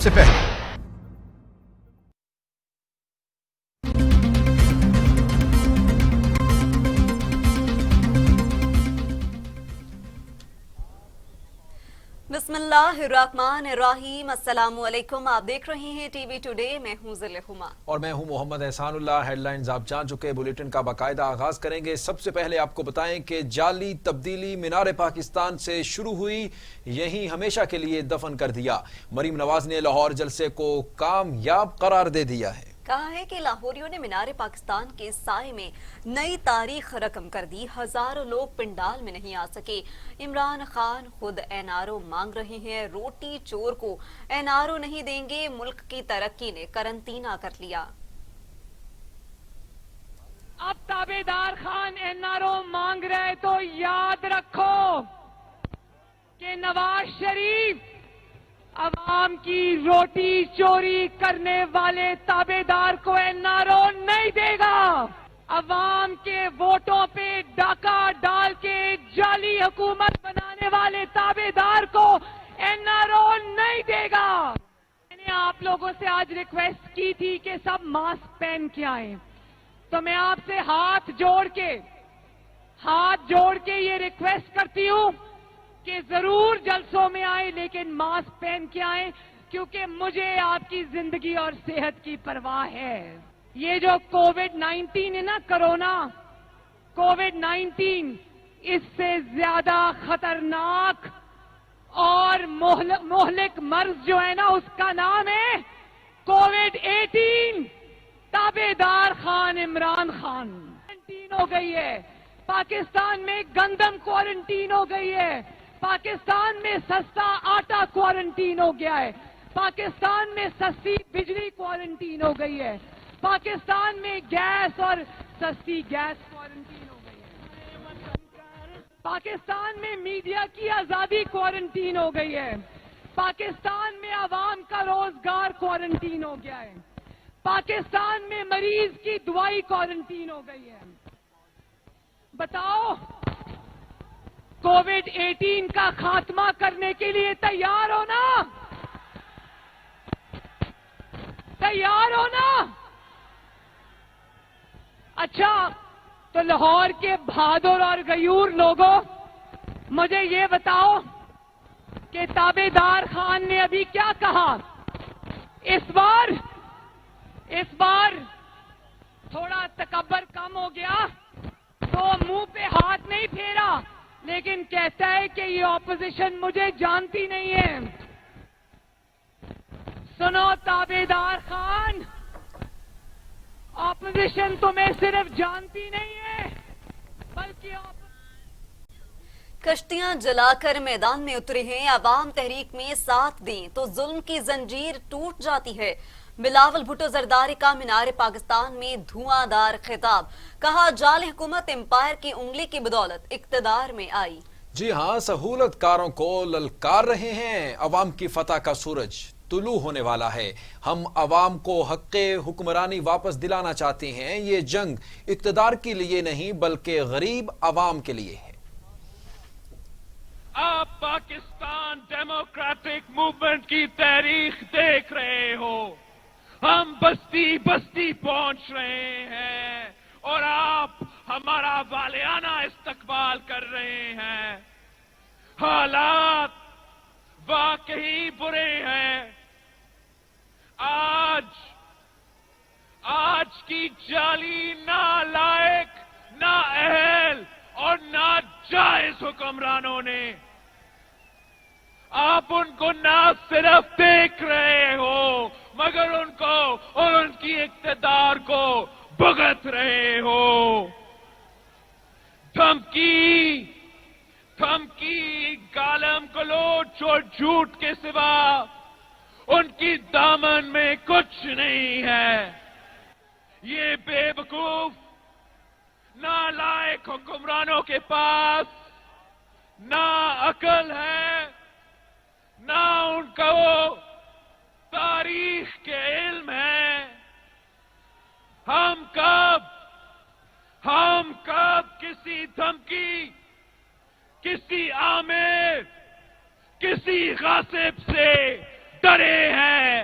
سے پہلے بسم اللہ الرحمن الرحیم، السلام علیکم، آپ دیکھ رہے ہیں ٹی وی ٹوڈے، میں ہوں ذل ہما اور میں ہوں محمد احسان اللہ۔ ہیڈ لائنز آپ جان چکے، بلیٹن کا باقاعدہ آغاز کریں گے۔ سب سے پہلے آپ کو بتائیں کہ جعلی تبدیلی مینار پاکستان سے شروع ہوئی، یہیں ہمیشہ کے لیے دفن کر دیا۔ مریم نواز نے لاہور جلسے کو کامیاب قرار دے دیا ہے۔ کہا ہے کہ لاہوریوں نے مینار پاکستان کے سائے میں نئی تاریخ رقم کر دی، ہزاروں لوگ پنڈال میں نہیں آ سکے۔ عمران خان خود این آر او مانگ رہے ہیں، روٹی چور کو این آر او نہیں دیں گے، ملک کی ترقی نے قرنطینہ کر لیا۔ اب تابعدار خان این آر او مانگ رہے تو یاد رکھو کہ نواز شریف عوام کی روٹی چوری کرنے والے تابعدار کو این آر او نہیں دے گا۔ عوام کے ووٹوں پہ ڈاکہ ڈال کے جعلی حکومت بنانے والے تابعدار کو این آر او نہیں دے گا۔ میں نے آپ لوگوں سے آج ریکویسٹ کی تھی کہ سب ماسک پہن کے آئیں، تو میں آپ سے ہاتھ جوڑ کے یہ ریکویسٹ کرتی ہوں کہ ضرور جلسوں میں آئیں لیکن ماسک پہن کے آئیں، کیونکہ مجھے آپ کی زندگی اور صحت کی پرواہ ہے۔ یہ جو کووڈ-19 ہے نا، کرونا کووڈ-19، اس سے زیادہ خطرناک اور مہلک مرض جو ہے نا، اس کا نام ہے کووڈ-18۔ تابعدار خان عمران خان کوارنٹین ہو گئی ہے، پاکستان میں گندم کوارنٹین ہو گئی ہے، پاکستان میں سستا آٹا کوارنٹین ہو گیا ہے، پاکستان میں سستی بجلی کوارنٹین ہو گئی ہے، پاکستان میں گیس اور سستی گیس کوارنٹین ہو گئی ہے، پاکستان میں میڈیا کی آزادی کوارنٹین ہو گئی ہے، پاکستان میں عوام کا روزگار کوارنٹین ہو گیا ہے، پاکستان میں مریض کی دوائی کوارنٹین ہو گئی ہے۔ بتاؤ، کووڈ-18 کا خاتمہ کرنے کے لیے تیار ہو نا؟ تیار ہو نا؟ اچھا، تو لاہور کے بہادر اور غیور لوگوں، مجھے یہ بتاؤ کہ تابعدار خان نے ابھی کیا کہا؟ اس بار تھوڑا تکبر کم ہو گیا تو منہ پہ ہاتھ نہیں پھیرا، لیکن کہتا ہے کہ یہ اپوزیشن مجھے جانتی نہیں ہے۔ سنو تابعدار خان، اپوزیشن تمہیں صرف جانتی نہیں ہے بلکہ کشتیاں جلا کر میدان میں اترے ہیں، عوام تحریک میں ساتھ دیں تو ظلم کی زنجیر ٹوٹ جاتی ہے۔ بلاول بھٹو زرداری کا مینار پاکستان میں دھواں دار خطاب، کہا جعلی حکومت امپائر کی انگلی کی بدولت اقتدار میں آئی۔ جی ہاں، سہولت کاروں کو للکار رہے ہیں، عوام کی فتح کا سورج طلوع ہونے والا ہے، ہم عوام کو حق حکمرانی واپس دلانا چاہتے ہیں، یہ جنگ اقتدار کے لیے نہیں بلکہ غریب عوام کے لیے ہے۔ آپ پاکستان ڈیموکریٹک موومنٹ کی تاریخ دیکھ رہے ہو، ہم بستی بستی پہنچ رہے ہیں اور آپ ہمارا والیانہ استقبال کر رہے ہیں۔ حالات واقعی برے ہیں۔ آج کی جعلی نالائق، نااہل اور ناجائز حکمرانوں نے، آپ ان کو نہ صرف دیکھ رہے ہو مگر ان کو اور ان کی اقتدار کو بھگت رہے ہو۔ دھمکی، گالم گلوچ اور جھوٹ کے سوا ان کی دامن میں کچھ نہیں ہے۔ یہ بے وقوف نالائق حکمرانوں کے پاس نہ عقل ہے، نہ ان کا وہ تاریخ کے علم ہے۔ ہم کب کسی دھمکی، کسی آمر، کسی غاصب سے ڈرے ہیں؟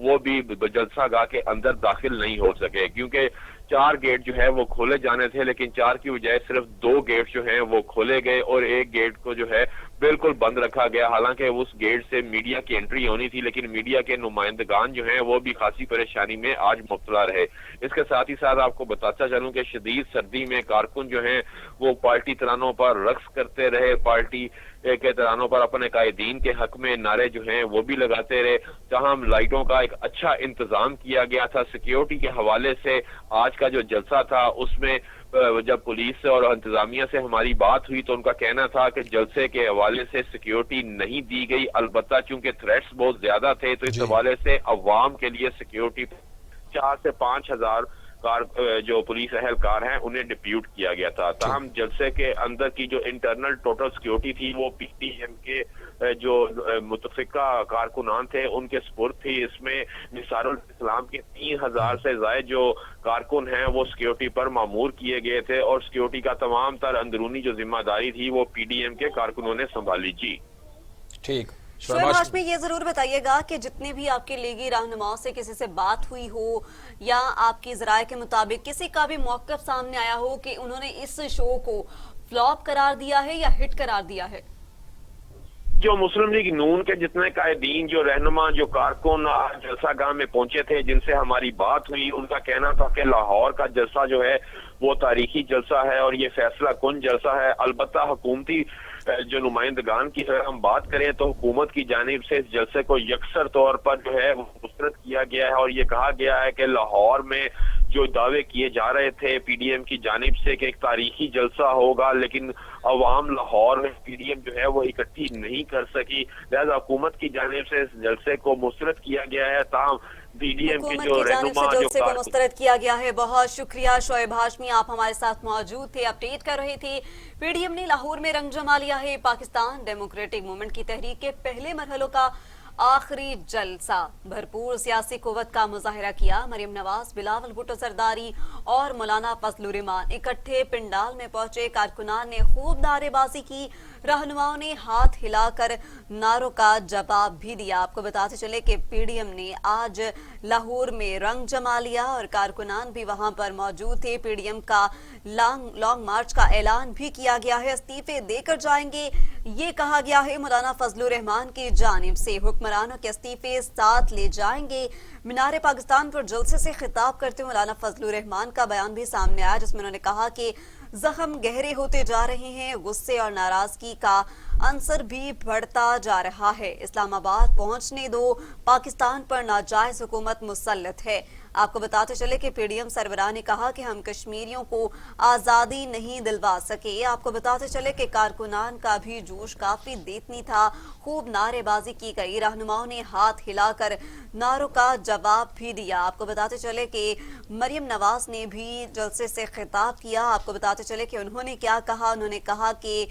وہ بھی جلسہ گاہ کے اندر داخل نہیں ہو سکے، کیونکہ 4 گیٹ جو ہے وہ کھولے جانے تھے، لیکن 4 کی بجائے صرف 2 گیٹ جو ہیں وہ کھولے گئے اور ایک گیٹ کو جو ہے بالکل بند رکھا گیا۔ حالانکہ اس گیٹ سے میڈیا کی انٹری ہونی تھی، لیکن میڈیا کے نمائندگان جو ہیں وہ بھی خاصی پریشانی میں آج مبتلا رہے۔ اس کے ساتھ ہی ساتھ آپ کو بتاتا چلوں کہ شدید سردی میں کارکن جو ہیں وہ پارٹی ترانوں پر رقص کرتے رہے، پارٹی کے ترانوں پر اپنے قائدین کے حق میں نعرے جو ہیں وہ بھی لگاتے رہے۔ تاہم لائٹوں کا ایک اچھا انتظام کیا گیا تھا۔ سیکیورٹی کے حوالے سے آج کا جو جلسہ تھا اس میں جب پولیس سے اور انتظامیہ سے ہماری بات ہوئی تو ان کا کہنا تھا کہ جلسے کے حوالے سے سیکیورٹی نہیں دی گئی، البتہ چونکہ تھریٹس بہت زیادہ تھے تو اس حوالے سے عوام کے لیے سیکیورٹی 4 سے 5 ہزار جو پولیس اہلکار ہیں انہیں ڈپیوٹ کیا گیا تھا۔ تاہم جلسے کے اندر کی جو انٹرنل ٹوٹل سیکیورٹی تھی وہ پی ٹی ایم کے جو متفقہ کارکنان تھے ان کے سپرد تھی۔ اس میں نثار الاسلام کے 3000 سے زائد جو کارکن ہیں وہ سیکیورٹی پر مامور کیے گئے تھے، اور سیکیورٹی کا تمام تر اندرونی جو ذمہ داری تھی وہ پی ڈی ایم کے کارکنوں نے سنبھالی۔ جی ٹھیک، شعیب ہاشمی یہ ضرور بتائیے گا کہ جتنے بھی آپ کے لیگی رہنماؤں سے کسی سے بات ہوئی ہو یا آپ کی ذرائع کے مطابق کسی کا بھی موقف سامنے آیا ہو کہ انہوں نے اس شو کو فلاپ قرار دیا ہے یا ہٹ قرار دیا ہے؟ جو مسلم لیگ نون کے جتنے قائدین، جو رہنما، جو کارکن جلسہ گاہ میں پہنچے تھے جن سے ہماری بات ہوئی، ان کا کہنا تھا کہ لاہور کا جلسہ جو ہے وہ تاریخی جلسہ ہے اور یہ فیصلہ کن جلسہ ہے۔ البتہ حکومتی جو نمائندگان کی اگر ہم بات کریں تو حکومت کی جانب سے اس جلسے کو یکسر طور پر جو ہے وہ مسترد کیا گیا ہے، اور یہ کہا گیا ہے کہ لاہور میں جو دعوے کیے جا رہے تھے پی ڈی ایم کی جانب سے کہ ایک تاریخی جلسہ ہوگا، لیکن عوام لاہور میں پی ڈی ایم جو ہے وہ اکٹھی نہیں کر سکی، لہذا حکومت کی جانب سے اس جلسے کو مسترد کیا گیا ہے۔ تاہم پی ڈی ایم کے جو رہنما جلسے کو مسترد کیا گیا ہے۔ بہت شکریہ شعیب ہاشمی، آپ ہمارے ساتھ موجود تھے، اپڈیٹ کر رہے تھے۔ پی ڈی ایم نے لاہور میں رنگ جما لیا ہے۔ پاکستان ڈیموکریٹک موومنٹ کی تحریک کے پہلے مرحلوں کا آخری جلسہ، بھرپور سیاسی قوت کا مظاہرہ کیا۔ مریم نواز، بلاول بھٹو زرداری اور مولانا فضل الرحمان اکٹھے پنڈال میں پہنچے۔ کارکنان نے خوب نعرے بازی کی، رہنماؤں نے ہاتھ ہلا کر نعروں کا جواب بھی دیا۔ آپ کو بتاتے چلے کہ پی ڈی ایم نے آج لاہور میں رنگ جما لیا اور کارکنان بھی وہاں پر موجود تھے۔ پی ڈی ایم کا لانگ مارچ کا اعلان بھی کیا گیا ہے، استعفے دے کر جائیں گے یہ کہا گیا ہے مولانا فضل الرحمان کی جانب سے۔ حکمرانوں کے استعفے ساتھ لے جائیں گے۔ مینار پاکستان پر جلسے سے خطاب کرتے ہوئے مولانا فضل الرحمان کا بیان بھی سامنے آیا، جس میں انہوں نے کہا کہ زخم گہرے ہوتے جا رہے ہیں، غصے اور ناراضگی کا عنصر بھی بڑھتا جا رہا ہے۔ اسلام آباد پہنچنے دو، پاکستان پر ناجائز حکومت مسلط ہے۔ آپ کو بتاتے چلے کہ پی ڈی ایم سربراہ نے کہا کہ ہم کشمیریوں کو آزادی نہیں دلوا سکے۔ آپ کو بتاتے چلے کہ کارکنان کا بھی جوش کافی دیتنی تھا، خوب نعرے بازی کی گئی، رہنماؤں نے ہاتھ ہلا کر نعروں کا جواب بھی دیا۔ آپ کو بتاتے چلے کہ مریم نواز نے بھی جلسے سے خطاب کیا۔ آپ کو بتاتے چلے کہ انہوں نے کیا کہا، انہوں نے کہا کہ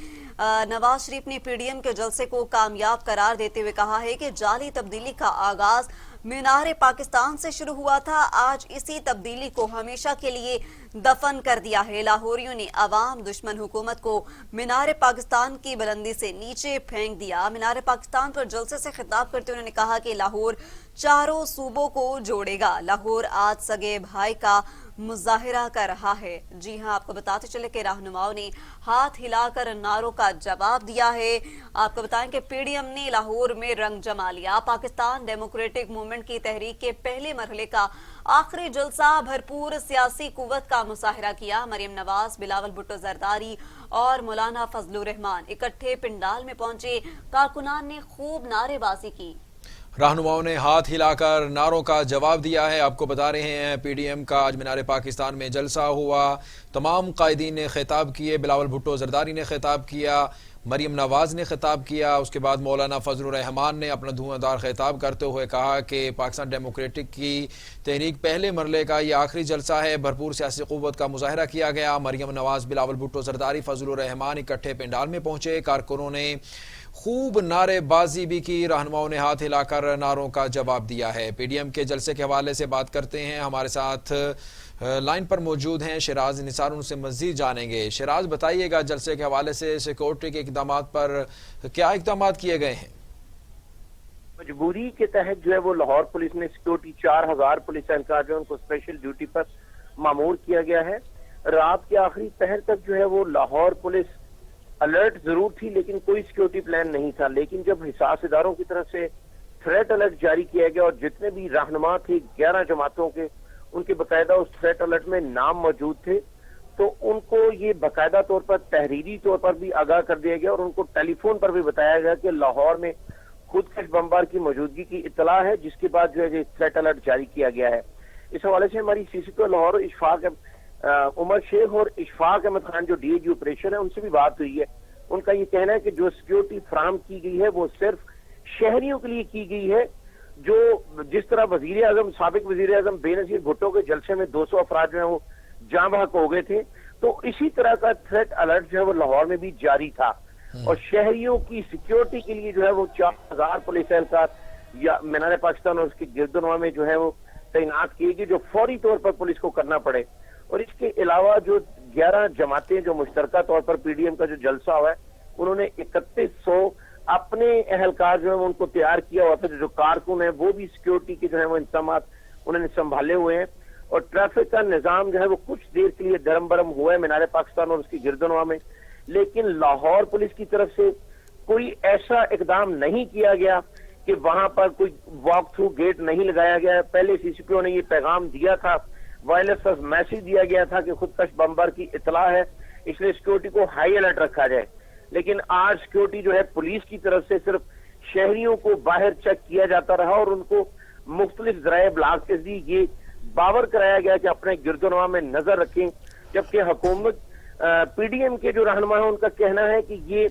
نواز شریف نے پی ڈی ایم کے جلسے کو کامیاب قرار دیتے ہوئے کہا ہے کہ جعلی تبدیلی کا آغاز مینار پاکستان سے شروع ہوا تھا، آج اسی تبدیلی کو ہمیشہ کے لیے دفن کر دیا ہے۔ لاہوریوں نے عوام دشمن حکومت کو مینار پاکستان کی بلندی سے نیچے پھینک دیا۔ مینار پاکستان پر جلسے سے خطاب کرتے انہوں نے کہا کہ لاہور چاروں صوبوں کو جوڑے گا، لاہور آج سگے بھائی کا مظاہرہ کر رہا ہے۔ جی ہاں، آپ کو بتاتے چلے کہ رہنماؤں نے ہاتھ ہلا کر نعروں کا جواب دیا ہے۔ آپ کو بتائیں کہ پی ڈی ایم نے لاہور میں رنگ جما لیا۔ پاکستان ڈیموکریٹک موومنٹ کی تحریک کے پہلے مرحلے کا آخری جلسہ، بھرپور سیاسی قوت کا مظاہرہ کیا۔ مریم نواز، بلاول بھٹو زرداری اور مولانا فضل الرحمان اکٹھے پنڈال میں پہنچے۔ کارکنان نے خوب نعرے بازی کی، رہنماؤں نے ہاتھ ہلا کر نعروں کا جواب دیا ہے۔ آپ کو بتا رہے ہیں پی ڈی ایم کا آج مینار پاکستان میں جلسہ ہوا، تمام قائدین نے خطاب کیے، بلاول بھٹو زرداری نے خطاب کیا، مریم نواز نے خطاب کیا، اس کے بعد مولانا فضل الرحمان نے اپنا دھواں خطاب کرتے ہوئے کہا کہ پاکستان ڈیموکریٹک کی تحریک پہلے مرحلے کا یہ آخری جلسہ ہے، بھرپور سیاسی قوت کا مظاہرہ کیا گیا۔ مریم نواز، بلاول بھٹو زرداری، فضل الرحمان اکٹھے پنڈال میں پہنچے۔ کارکنوں نے خوب نعرے بازی بھی کی، رہنماؤں نے ہاتھ ہلا کر نعروں کا جواب دیا ہے۔ پی ڈی ایم کے جلسے کے حوالے سے بات کرتے ہیں، ہمارے ساتھ لائن پر موجود ہیں شیراز نثار، ان سے مزید جانیں گے۔ شیراز، بتائیے گا جلسے کے حوالے سے سیکورٹی کے اقدامات پر کیا اقدامات کیے گئے ہیں؟ مجبوری کے تحت جو ہے وہ لاہور پولیس نے سیکورٹی 4000 پولیس اہلکار جو ہے ان کو اسپیشل ڈیوٹی پر مامور کیا گیا ہے. رات کے آخری پہر تک جو ہے وہ لاہور پولیس الرٹ ضرور تھی لیکن کوئی سیکورٹی پلان نہیں تھا. لیکن جب حساس اداروں کی طرف سے تھریٹ الرٹ جاری کیا گیا اور جتنے بھی رہنما تھے 11 جماعتوں کے ان کے باقاعدہ اس تھریٹ الرٹ میں نام موجود تھے تو ان کو یہ باقاعدہ طور پر تحریری طور پر بھی آگاہ کر دیا گیا اور ان کو ٹیلی فون پر بھی بتایا گیا کہ لاہور میں خودکش بمبار کی موجودگی کی اطلاع ہے, جس کے بعد جو ہے یہ تھریٹ الرٹ جاری کیا گیا ہے. اس حوالے سے ہماری سی سی پی او لاہور اشفاق عمر شیخ اور اشفاق احمد خان جو ڈی اے جی آپریشن ہے ان سے بھی بات ہوئی ہے. ان کا یہ کہنا ہے کہ جو سیکورٹی فراہم کی گئی ہے وہ صرف شہریوں کے لیے کی گئی ہے. جو جس طرح وزیر اعظم سابق وزیر اعظم بے نظیر بھٹو کے جلسے میں 200 افراد جو ہیں وہ جاں بحق ہو گئے تھے تو اسی طرح کا تھریٹ الرٹ جو ہے وہ لاہور میں بھی جاری تھا اور شہریوں کی سیکیورٹی کے لیے جو ہے وہ 4000 پولیس اہلکار یا مینار پاکستان اور اس کے گرد و نواح میں جو ہے وہ تعینات کیے گئے جو فوری طور پر پولیس کو کرنا پڑے. اور اس کے علاوہ جو 11 جماعتیں جو مشترکہ طور پر پی ڈی ایم کا جو جلسہ ہوا ہے انہوں نے 3100 اپنے اہلکار جو ہے ان کو تیار کیا ہوا تھا. جو کارکن ہیں وہ بھی سیکیورٹی کے جو ہے وہ انتظامات انہوں نے سنبھالے ہوئے ہیں اور ٹریفک کا نظام جو ہے وہ کچھ دیر کے لیے درم برم ہوا ہے مینار پاکستان اور اس کی گرد و نواح میں. لیکن لاہور پولیس کی طرف سے کوئی ایسا اقدام نہیں کیا گیا کہ وہاں پر کوئی واک تھرو گیٹ نہیں لگایا گیا. پہلے سی سی پی او نے یہ پیغام دیا تھا, وائرلیس میسج دیا گیا تھا کہ خودکش بمبار کی اطلاع ہے اس لیے سیکورٹی کو ہائی الرٹ رکھا جائے. لیکن آج سیکورٹی جو ہے پولیس کی طرف سے صرف شہریوں کو باہر چیک کیا جاتا رہا اور ان کو مختلف ذرائع ابلاغ کے ذریعے یہ باور کرایا گیا کہ اپنے گرد و نواح میں نظر رکھیں. جبکہ حکومت پی ڈی ایم کے جو رہنما ہیں ان کا کہنا ہے کہ یہ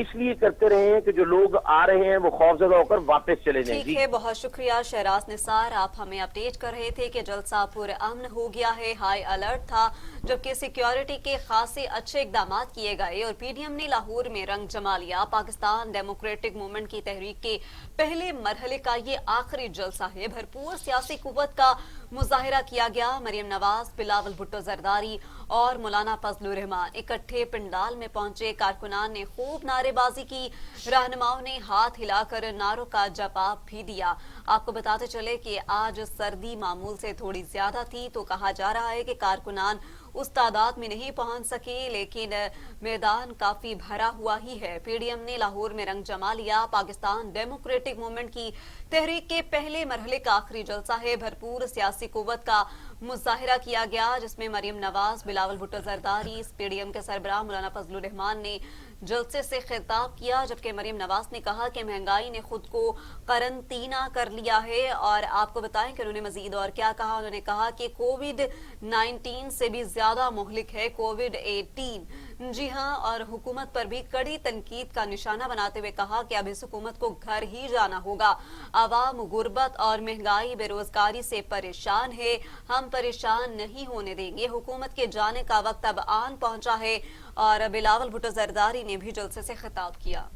اس لیے کرتے رہے ہیں کہ جو لوگ آ رہے ہیں وہ خوفزدہ ہو کر واپس چلے جائیں. ٹھیک ہے, بہت شکریہ شہراز نثار, آپ ہمیں اپڈیٹ کر رہے تھے کہ جلسہ پورے امن ہو گیا ہے, ہائی الرٹ تھا جبکہ سیکیورٹی کے خاصے اچھے اقدامات کیے گئے اور پی ڈی ایم نے لاہور میں رنگ جما لیا. پاکستان ڈیموکریٹک موومنٹ کی تحریک کے پہلے مرحلے کا یہ آخری جلسہ ہے. بھرپور سیاسی قوت کا مظاہرہ کیا گیا. مریم نواز, بلاول بھٹو زرداری اور مولانا فضل الرحمان اکٹھے پنڈال میں پہنچے. کارکنان نے خوب نعرے بازی کی, رہنماؤں نے ہاتھ ہلا کر نعروں کا جواب بھی دیا. آپ کو بتاتے چلے کہ آج سردی معمول سے تھوڑی زیادہ تھی تو کہا جا رہا ہے کہ کارکنان اس تعداد میں نہیں پہنچ سکے لیکن میدان کافی بھرا ہوا ہی ہے. پی ڈی ایم نے لاہور میں رنگ جما لیا. پاکستان ڈیموکریٹک موومنٹ کی تحریک کے پہلے مرحلے کا آخری جلسہ ہے. بھرپور سیاسی قوت کا مظاہرہ کیا گیا جس میں Maryam Nawaz, Bilawal Bhutto Zardari, P D M کے سربراہ مولانا فضل الرحمان نے جلسے سے خطاب کیا. جبکہ مریم نواز نے کہا کہ مہنگائی نے خود کو قرنطینہ کر لیا ہے. اور آپ کو بتائیں کہ انہوں نے مزید اور کیا کہا. انہوں نے کہا کہ کووڈ-19 سے بھی زیادہ مہلک ہے کووڈ-18. جی ہاں, اور حکومت پر بھی کڑی تنقید کا نشانہ بناتے ہوئے کہا کہ اب اس حکومت کو گھر ہی جانا ہوگا. عوام غربت اور مہنگائی بے روزگاری سے پریشان ہے, ہم پریشان نہیں ہونے دیں گے. حکومت کے جانے کا وقت اب آن پہنچا ہے. اور بلاول بھٹو زرداری نے بھی جلسے سے خطاب کیا.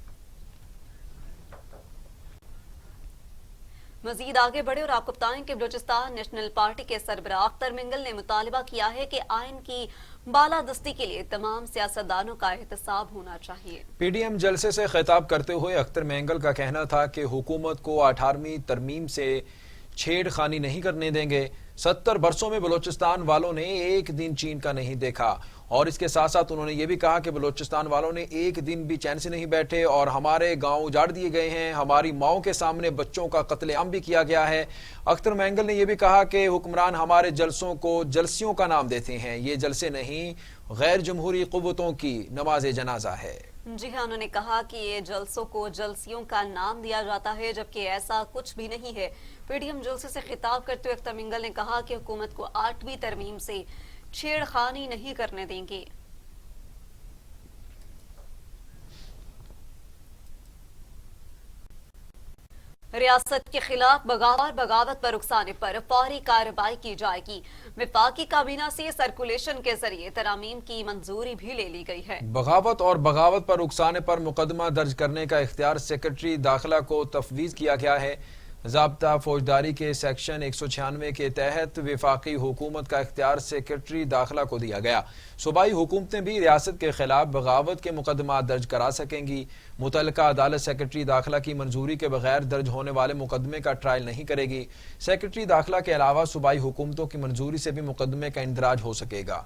مزید آگے بڑھے اور آپ کو بتائیں کہ بلوچستان نیشنل پارٹی کے سربراہ اختر مینگل نے مطالبہ کیا ہے کہ آئین کی بالادستی کے لیے تمام سیاستدانوں کا احتساب ہونا چاہیے. پی ڈی ایم جلسے سے خطاب کرتے ہوئے اختر مینگل کا کہنا تھا کہ حکومت کو 18ویں ترمیم سے چھیڑ خانی نہیں کرنے دیں گے. 70 برسوں میں بلوچستان والوں نے ایک دن چین کا نہیں دیکھا. اور اس کے ساتھ ساتھ انہوں نے یہ بھی کہا کہ بلوچستان والوں نے ایک دن بھی چین سے نہیں بیٹھے اور ہمارے گاؤں اجاڑ دیے گئے ہیں, ہماری ماؤں کے سامنے بچوں کا قتل عام بھی کیا گیا ہے. اختر مینگل نے یہ بھی کہا کہ حکمران ہمارے جلسوں کو جلسیوں کا نام دیتے ہیں, یہ جلسے نہیں غیر جمہوری قوتوں کی نماز جنازہ ہے. جی ہاں, انہوں نے کہا کہ یہ جلسوں کو جلسیوں کا نام دیا جاتا ہے جبکہ ایسا کچھ بھی نہیں ہے. پی ڈی ایم جلسے سے خطاب کرتے ہوئے اختر مینگل نے کہا کہ حکومت کو 8ویں ترمیم سے چھیڑ خانی نہیں کرنے دیں گے. ریاست کے خلاف بغاوت پر رخصانے پر فوری کارروائی کی جائے گی. وفاقی کابینہ سے سرکولیشن کے ذریعے ترامیم کی منظوری بھی لے لی گئی ہے. بغاوت پر رخصانے پر مقدمہ درج کرنے کا اختیار سیکرٹری داخلہ کو تفویض کیا گیا ہے. ضابطہ فوجداری کے سیکشن 196 کے تحت وفاقی حکومت کا اختیار سیکرٹری داخلہ کو دیا گیا۔ صوبائی حکومتیں بھی ریاست کے خلاف بغاوت کے مقدمات درج کرا سکیں گی۔ متعلقہ عدالت سیکرٹری داخلہ کی منظوری کے بغیر درج ہونے والے مقدمے کا ٹرائل نہیں کرے گی۔ سیکرٹری داخلہ کے علاوہ صوبائی حکومتوں کی منظوری سے بھی مقدمے کا اندراج ہو سکے گا۔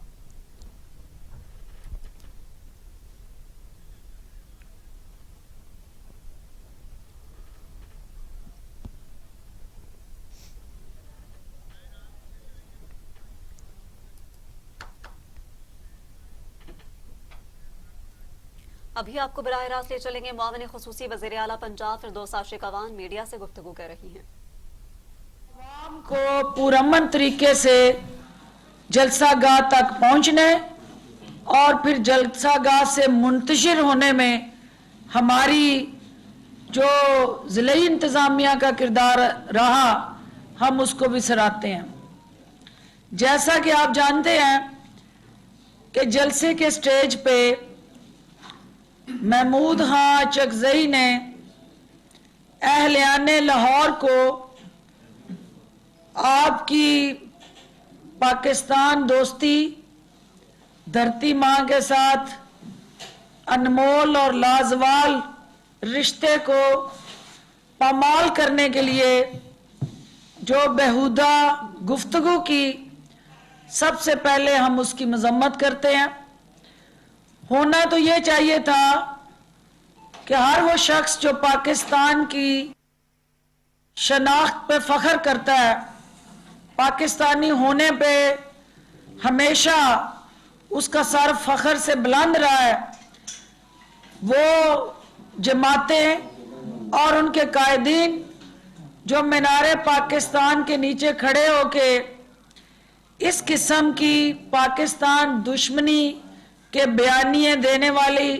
ابھی آپ کو براہ راست لے چلیں گے معاون خصوصی وزیر اعلیٰ پنجاب فردوس عاشق اعوان میڈیا سے گفتگو کر رہی ہیں۔ عوام کو پرامن طریقے سے جلسہ گاہ تک پہنچنے اور پھر جلسہ گاہ سے منتشر ہونے میں ہماری جو ضلعی انتظامیہ کا کردار رہا ہم اس کو بھی سراہتے ہیں۔ جیسا کہ آپ جانتے ہیں کہ جلسے کے سٹیج پہ محمود خان چکزئی نے اہلیان لاہور کو آپ کی پاکستان دوستی دھرتی ماں کے ساتھ انمول اور لازوال رشتے کو پامال کرنے کے لیے جو بےہودہ گفتگو کی، سب سے پہلے ہم اس کی مذمت کرتے ہیں۔ ہونا تو یہ چاہیے تھا کہ ہر وہ شخص جو پاکستان کی شناخت پہ فخر کرتا ہے، پاکستانی ہونے پہ ہمیشہ اس کا سر فخر سے بلند رہا ہے، وہ جماعتیں اور ان کے قائدین جو مینار پاکستان کے نیچے کھڑے ہو کے اس قسم کی پاکستان دشمنی کے بیانیے دینے والی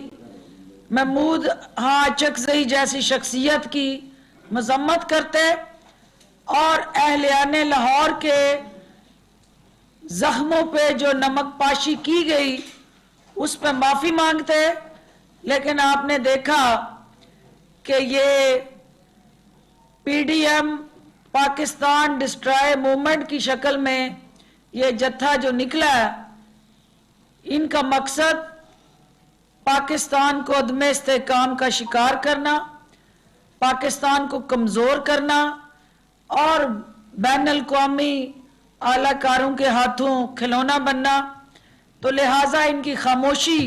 محمود خان چکزئی جیسی شخصیت کی مذمت کرتے اور اہلیان لاہور کے زخموں پہ جو نمک پاشی کی گئی اس پہ معافی مانگتے، لیکن آپ نے دیکھا کہ یہ P D M Pakistan destroy movement کی شکل میں یہ جتھا جو نکلا ہے، ان کا مقصد پاکستان کو عدم استحکام کا شکار کرنا، پاکستان کو کمزور کرنا اور بین الاقوامی اعلی کاروں کے ہاتھوں کھلونا بننا۔ تو لہٰذا ان کی خاموشی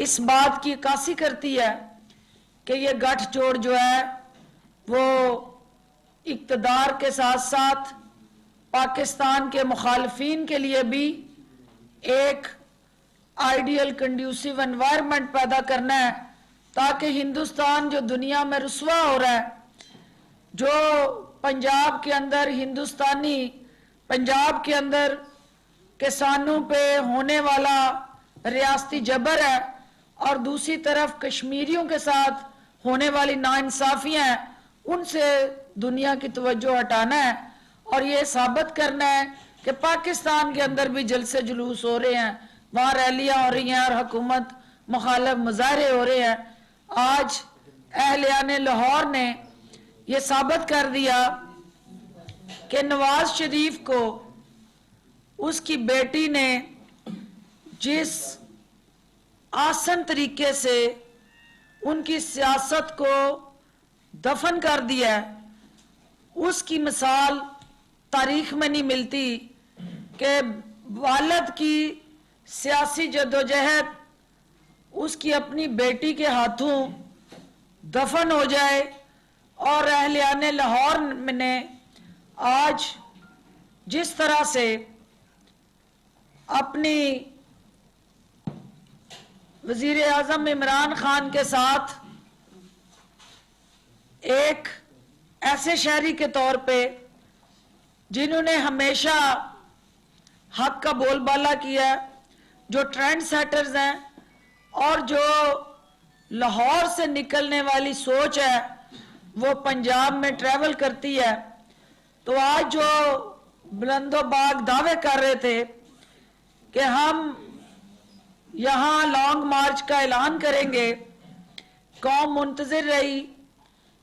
اس بات کی عکاسی کرتی ہے کہ یہ گٹھ جوڑ جو ہے وہ اقتدار کے ساتھ ساتھ پاکستان کے مخالفین کے لیے بھی ایک آئیڈیل کنڈیوسیو انوائرمنٹ پیدا کرنا ہے، تاکہ ہندوستان جو دنیا میں رسوا ہو رہا ہے، جو پنجاب کے اندر پنجاب کے اندر کسانوں پہ ہونے والا ریاستی جبر ہے اور دوسری طرف کشمیریوں کے ساتھ ہونے والی ناانصافیاں ہیں، ان سے دنیا کی توجہ ہٹانا ہے اور یہ ثابت کرنا ہے کہ پاکستان کے اندر بھی جلسے جلوس ہو رہے ہیں، وہاں ریلیاں ہو رہی ہیں اور حکومت مخالف مظاہرے ہو رہے ہیں۔ آج اہلیان لاہور نے یہ ثابت کر دیا کہ نواز شریف کو اس کی بیٹی نے جس آسن طریقے سے ان کی سیاست کو دفن کر دیا ہے، اس کی مثال تاریخ میں نہیں ملتی کہ والد کی سیاسی جدوجہد اس کی اپنی بیٹی کے ہاتھوں دفن ہو جائے۔ اور اہلیان لاہور نے آج جس طرح سے اپنی وزیر اعظم عمران خان کے ساتھ ایک ایسے شہری کے طور پہ جنہوں نے ہمیشہ حق کا بول بالا کیا ہے، جو ٹرینڈ سیٹرز ہیں اور جو لاہور سے نکلنے والی سوچ ہے وہ پنجاب میں ٹریول کرتی ہے، تو آج جو بلند و باغ دعوے کر رہے تھے کہ ہم یہاں لانگ مارچ کا اعلان کریں گے، قوم منتظر رہی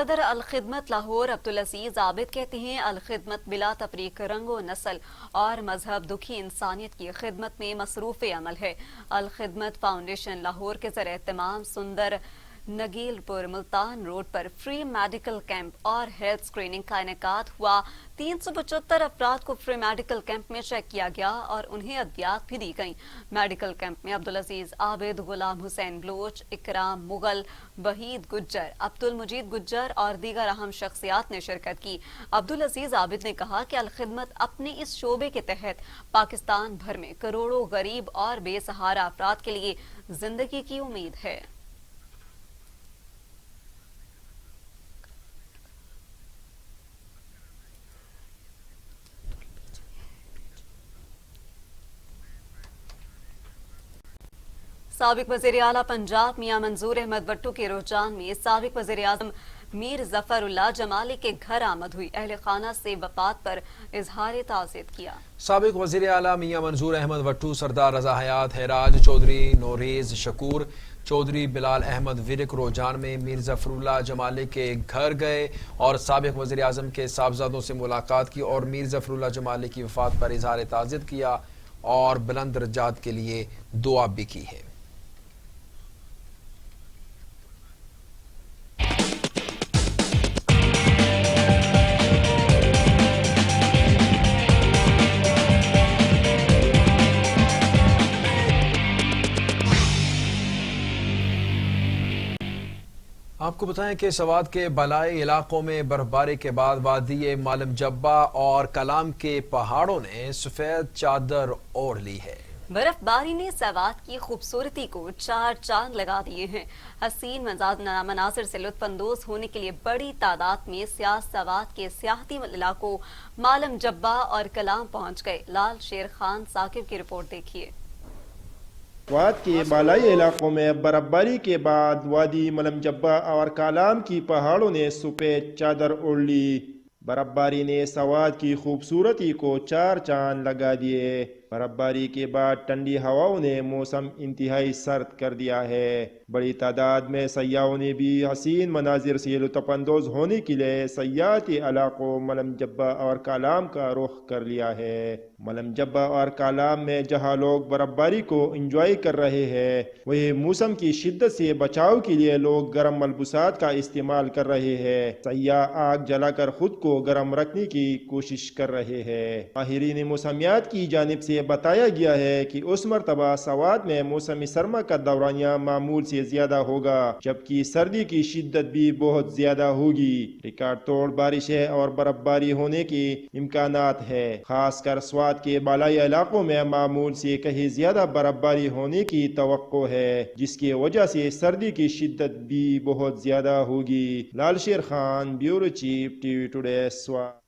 صدر الخدمت لاہور عبدالعزیز عابد کہتے ہیں الخدمت بلا تفریق رنگ و نسل اور مذہب دکھی انسانیت کی خدمت میں مصروف عمل ہے۔ الخدمت فاؤنڈیشن لاہور کے زیر اہتمام سندر نگیل پور ملتان روڈ پر فری میڈیکل کیمپ اور ہیلتھ اسکریننگ کا انعقاد ہوا۔ 375 افراد کو فری میڈیکل کیمپ میں چیک کیا گیا اور انہیں ادویات بھی دی گئیں۔ میڈیکل کیمپ میں عبدالعزیز عابد، غلام حسین بلوچ، اکرام مغل، وحید گجر، عبدالمجید گجر اور دیگر اہم شخصیات نے شرکت کی۔ عبدالعزیز عابد نے کہا کہ الخدمت اپنے اس شعبے کے تحت پاکستان بھر میں کروڑوں غریب اور بے سہارا افراد کے لیے زندگی کی امید ہے۔ سابق وزیر اعلیٰ پنجاب میاں منظور احمد وٹو کے رجحان میں سابق وزیر اعظم میر ظفر اللہ جمالی کے گھر آمد ہوئی۔ اہل خانہ سے وفات پر اظہار تعزیت کیا۔ سابق وزیر اعلیٰ میاں منظور احمد وٹو، سردار رضا حیات ہیراج، چودھری نوریز شکور، چودھری بلال احمد ورک رجحان میں میر ظفر اللہ جمالی کے گھر گئے اور سابق وزیر اعظم کے صاحبزادوں سے ملاقات کی اور میر ظفر اللہ جمالی کی وفات پر اظہار تعزیت کیا اور بلند درجات کے لیے دعا بھی کی ہے۔ آپ کو بتائیں کہ سوات کے بالائی علاقوں میں برفباری کے بعد وادی مالم جبہ اور کلام کے پہاڑوں نے سفید چادر اوڑھ لی ہے۔ برف باری نے سوات کی خوبصورتی کو چار چاند لگا دیے ہیں۔ حسین مناظر سے لطف اندوز ہونے کے لیے بڑی تعداد میں سیاح سوات کے سیاحتی علاقوں مالم جبہ اور کلام پہنچ گئے۔ لال شیر خان ثاقب کی رپورٹ دیکھیے۔ سوات کے بالائی علاقوں میں برفباری کے بعد وادی ملم جبہ اور کالام کی پہاڑوں نے سفید چادر اوڑھ لی۔ برفباری نے سوات کی خوبصورتی کو چار چاند لگا دیے۔ برفباری کے بعد ٹھنڈی ہواؤں نے موسم انتہائی سرد کر دیا ہے۔ بڑی تعداد میں سیاحوں نے بھی حسین مناظر سے لطف اندوز ہونے کے لیے سیاحتی علاقوں ملم جبہ اور کالام کا رخ کر لیا ہے۔ ملم جبہ اور کالام میں جہاں لوگ برفباری کو انجوائے کر رہے ہیں، وہی موسم کی شدت سے بچاؤ کے لیے لوگ گرم ملبوسات کا استعمال کر رہے ہیں۔ سیاح آگ جلا کر خود کو گرم رکھنے کی کوشش کر رہے ہیں۔ ماہرین موسمیات کی جانب سے بتایا گیا ہے کہ اس مرتبہ سوات میں موسم سرما کا دورانیہ معمول سے زیادہ ہوگا، جبکہ سردی کی شدت بھی بہت زیادہ ہوگی۔ ریکارڈ توڑ بارشیں اور برفباری ہونے کے امکانات ہے۔ خاص کر سوات کے بالائی علاقوں میں معمول سے کہیں زیادہ برفباری ہونے کی توقع ہے، جس کی وجہ سے سردی کی شدت بھی بہت زیادہ ہوگی۔ لال Sher Khan, bureau chief, T V today, Swat.